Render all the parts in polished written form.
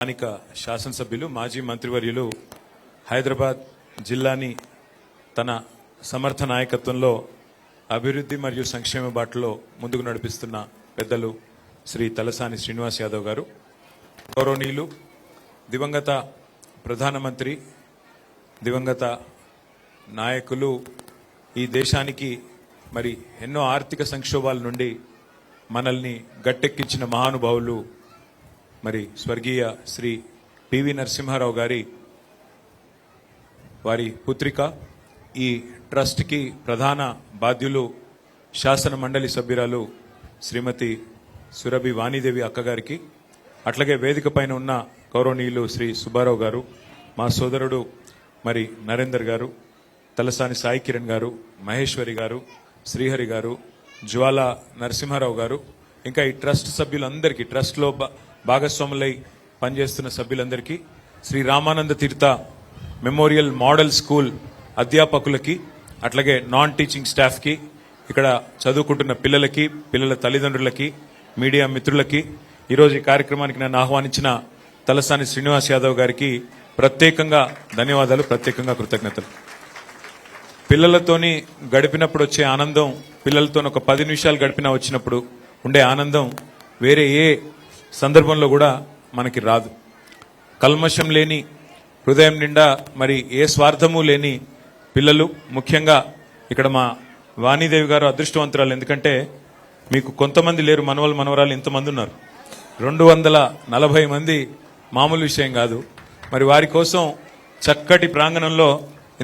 స్థానిక శాసనసభ్యులు మాజీ మంత్రివర్యులు హైదరాబాద్ జిల్లాని తన సమర్థ నాయకత్వంలో అభివృద్ధి మరియు సంక్షేమ బాటలో ముందుకు నడిపిస్తున్న పెద్దలు శ్రీ తలసాని శ్రీనివాస్ యాదవ్ గారు, గౌరవనీయులు దివంగత ప్రధానమంత్రి, దివంగత నాయకులు, ఈ దేశానికి మరి ఎన్నో ఆర్థిక సంక్షోభాల నుండి మనల్ని గట్టెక్కించిన మహానుభావులు మరి స్వర్గీయ శ్రీ పివి నరసింహారావు గారి వారి పుత్రిక, ఈ ట్రస్ట్కి ప్రధాన బాధ్యులు శాసన మండలి సభ్యురాలు శ్రీమతి సురభి వాణిదేవి అక్కగారికి, అట్లాగే వేదిక పైన ఉన్న గౌరవనీయులు శ్రీ సుబ్బారావు గారు, మా సోదరుడు మరి నరేందర్ గారు, తలసాని సాయి కిరణ్ గారు, మహేశ్వరి గారు, శ్రీహరి గారు, జ్వాల నరసింహారావు గారు, ఇంకా ఈ ట్రస్ట్ సభ్యులందరికీ, ట్రస్ట్లో భాగస్వాములై పనిచేస్తున్న సభ్యులందరికీ, శ్రీ రామానంద తీర్థ మెమోరియల్ మోడల్ స్కూల్ అధ్యాపకులకి, అట్లాగే నాన్ టీచింగ్ స్టాఫ్కి, ఇక్కడ చదువుకుంటున్న పిల్లలకి, పిల్లల తల్లిదండ్రులకి, మీడియా మిత్రులకి, ఈరోజు ఈ కార్యక్రమానికి నన్ను ఆహ్వానించిన తలసాని శ్రీనివాస్ యాదవ్ గారికి ప్రత్యేకంగా ధన్యవాదాలు, ప్రత్యేకంగా కృతజ్ఞతలు. పిల్లలతోని గడిపినప్పుడు వచ్చే ఆనందం, పిల్లలతో ఒక 10 నిమిషాలు గడిపినా వచ్చినప్పుడు ఉండే ఆనందం వేరే ఏ సందర్భంలో కూడా మనకి రాదు. కల్మషం లేని హృదయం నిండా మరి ఏ స్వార్థము లేని పిల్లలు, ముఖ్యంగా ఇక్కడ మా వాణిదేవి గారు అదృష్టవంతురాలు. ఎందుకంటే మీకు కొంతమంది లేరు, మనవలు మనవరాలు ఇంతమంది ఉన్నారు, 240 మంది మామూలు విషయం కాదు. మరి వారి కోసం చక్కటి ప్రాంగణంలో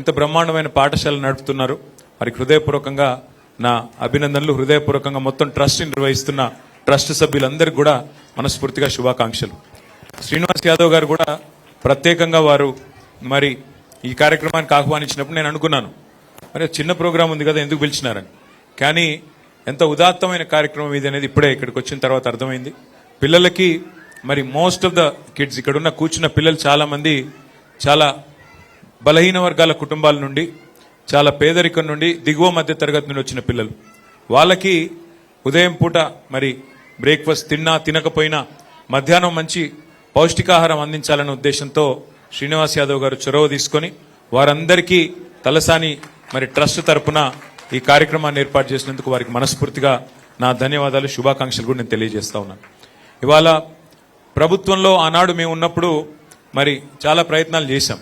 ఇంత బ్రహ్మాండమైన పాఠశాల నడుపుతున్నారు. వారికి హృదయపూర్వకంగా నా అభినందనలు, హృదయపూర్వకంగా మొత్తం ట్రస్ట్ నిర్వహిస్తున్న ట్రస్ట్ సభ్యులందరికీ కూడా మనస్ఫూర్తిగా శుభాకాంక్షలు. శ్రీనివాస్ యాదవ్ గారు కూడా ప్రత్యేకంగా వారు మరి ఈ కార్యక్రమానికి ఆహ్వానించినప్పుడు నేను అనుకున్నాను, మరి చిన్న ప్రోగ్రాం ఉంది కదా ఎందుకు పిలిచినారని. కానీ ఎంత ఉదాత్తమైన కార్యక్రమం ఇది అనేది ఇప్పుడే ఇక్కడికి వచ్చిన తర్వాత అర్థమైంది. పిల్లలకి మరి మోస్ట్ ఆఫ్ ద కిడ్స్, ఇక్కడున్న కూర్చున్న పిల్లలు చాలా మంది చాలా బలహీన వర్గాల కుటుంబాల నుండి, చాలా పేదరికం నుండి, దిగువ మధ్య తరగతి నుండి వచ్చిన పిల్లలు. వాళ్ళకి ఉదయం పూట మరి బ్రేక్ఫాస్ట్ తిన్నా తినకపోయినా మధ్యాహ్నం మంచి పౌష్టికాహారం అందించాలనే ఉద్దేశంతో శ్రీనివాస్ యాదవ్ గారు చొరవ తీసుకొని వారందరికీ తలసాని మరి ట్రస్ట్ తరపున ఈ కార్యక్రమాన్ని ఏర్పాటు చేసినందుకు వారికి మనస్ఫూర్తిగా నా ధన్యవాదాలు, శుభాకాంక్షలు కూడా నేను తెలియజేస్తా ఉన్నాను. ఇవాళ ప్రభుత్వంలో ఆనాడు మేము ఉన్నప్పుడు మరి చాలా ప్రయత్నాలు చేశాం.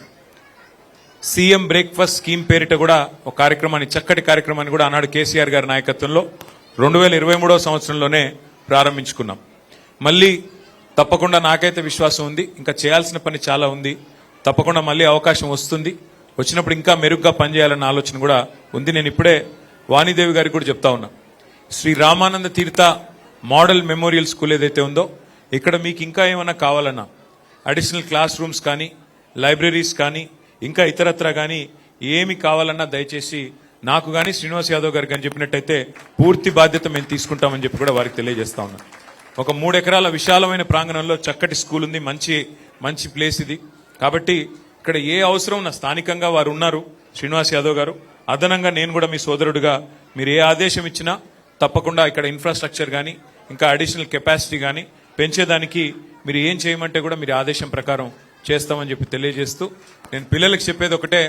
సీఎం బ్రేక్ఫాస్ట్ స్కీమ్ పేరిట కూడా ఒక కార్యక్రమాన్ని, చక్కటి కార్యక్రమాన్ని కూడా ఆనాడు కేసీఆర్ గారి నాయకత్వంలో 2023వ సంవత్సరంలోనే ప్రారంభించుకున్నాం. మళ్ళీ తప్పకుండా నాకైతే విశ్వాసం ఉంది, ఇంకా చేయాల్సిన పని చాలా ఉంది, తప్పకుండా మళ్ళీ అవకాశం వస్తుంది, వచ్చినప్పుడు ఇంకా మెరుగ్గా పనిచేయాలన్న ఆలోచన కూడా ఉంది. నేను ఇప్పుడే వాణిదేవి గారికి కూడా చెప్తా ఉన్నా, శ్రీ రామానంద తీర్థ మోడల్ మెమోరియల్ స్కూల్ ఏదైతే ఉందో ఇక్కడ మీకు ఇంకా ఏమైనా కావాలన్నా, అడిషనల్ క్లాస్ రూమ్స్ కానీ, లైబ్రరీస్ కానీ, ఇంకా ఇతరత్ర కానీ ఏమి కావాలన్నా దయచేసి నాకు కానీ శ్రీనివాస్ యాదవ్ గారికి కానీ చెప్పినట్టయితే పూర్తి బాధ్యత మేము తీసుకుంటామని చెప్పి కూడా వారికి తెలియజేస్తా ఉన్నాను. ఒక 3 ఎకరాల విశాలమైన ప్రాంగణంలో చక్కటి స్కూల్ ఉంది, మంచి ప్లేస్ ఇది. కాబట్టి ఇక్కడ ఏ అవసరం ఉన్నా స్థానికంగా వారు ఉన్నారు శ్రీనివాస్ యాదవ్ గారు, అదనంగా నేను కూడా మీ సోదరుడుగా మీరు ఏ ఆదేశం ఇచ్చినా తప్పకుండా ఇక్కడ ఇన్ఫ్రాస్ట్రక్చర్ కానీ, ఇంకా అడిషనల్ కెపాసిటీ కానీ పెంచేదానికి మీరు ఏం చేయమంటే కూడా మీరు ఆదేశం ప్రకారం చేస్తామని చెప్పి తెలియజేస్తూ, నేను పిల్లలకు చెప్పేది ఒకటే,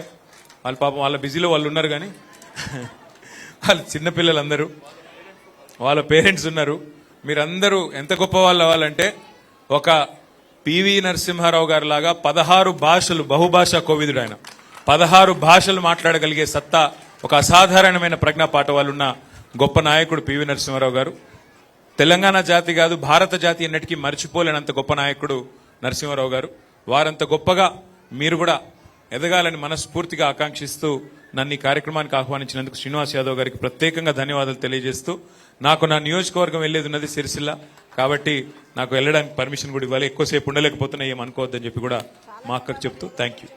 వాళ్ళ పాపం వాళ్ళ బిజీలో వాళ్ళు ఉన్నారు, కానీ వాళ్ళ చిన్నపిల్లలందరూ, వాళ్ళ పేరెంట్స్ ఉన్నారు. మీరందరూ ఎంత గొప్ప వాళ్ళు అవ్వాలంటే ఒక పివి నరసింహారావు గారు లాగా 16 భాషలు, బహుభాషా కోవిదుడు ఆయన, 16 భాషలు మాట్లాడగలిగే సత్తా, ఒక అసాధారణమైన ప్రజ్ఞా పాఠవాలున్న గొప్ప నాయకుడు పివి నరసింహారావు గారు. తెలంగాణ జాతి కాదు, భారత జాతి ఎన్నటికీ మర్చిపోలేనంత గొప్ప నాయకుడు నరసింహారావు గారు. వారంత గొప్పగా మీరు కూడా ఎదగాలని మనస్ఫూర్తిగా ఆకాంక్షిస్తూ నన్ను ఈ కార్యక్రమానికి ఆహ్వానించినందుకు శ్రీనివాస్ యాదవ్ గారికి ప్రత్యేకంగా ధన్యవాదాలు తెలియజేస్తూ, నాకు నా నియోజకవర్గం వెళ్లేది ఉన్నది సిరిసిల్ల, కాబట్టి నాకు వెళ్ళడానికి పర్మిషన్ కూడా ఇవ్వాలి, ఎక్కువసేపు ఉండలేకపోతున్నా ఏమనుకోవద్దని చెప్పి కూడా మా అక్కకు చెప్తూ థ్యాంక్ యూ.